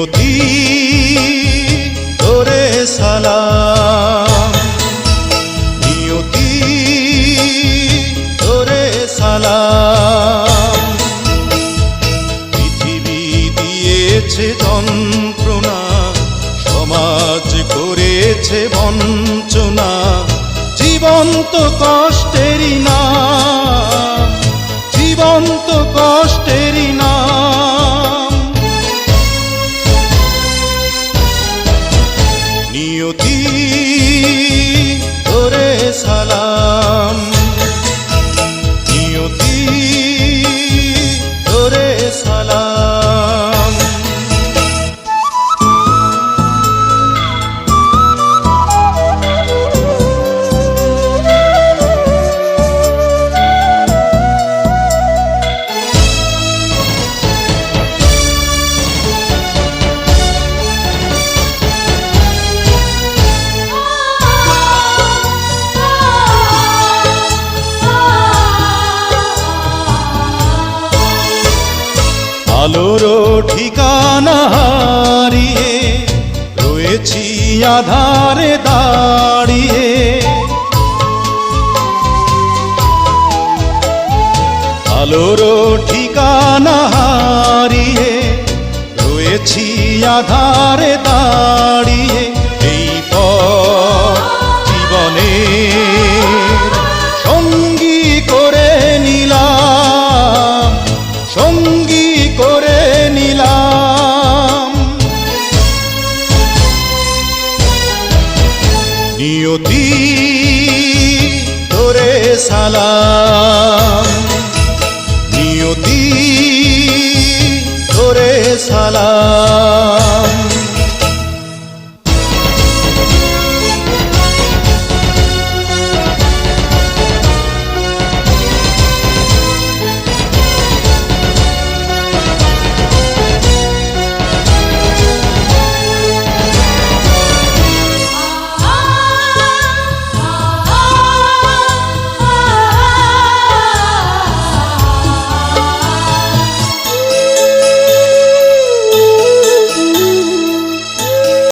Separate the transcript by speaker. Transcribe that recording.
Speaker 1: নিয়তি তোরে সালাম, নিয়তি তোরে সালাম। পৃথিবী দিয়েছে যন্ত্রণা, সমাজ করেছে বঞ্চনা, জীবন তো কষ্টেরই নাম, জীবন তো কষ্টেরই নাম। নিয়তি তোরে সালাম, নিয়তি তোরে সালাম। আলোর ঠিকানা হারিয়ে রয়েছি আধারে দাঁড়িয়ে, আলোর ঠিকানা হারিয়ে রয়েছি আধারে দাঁড়িয়ে।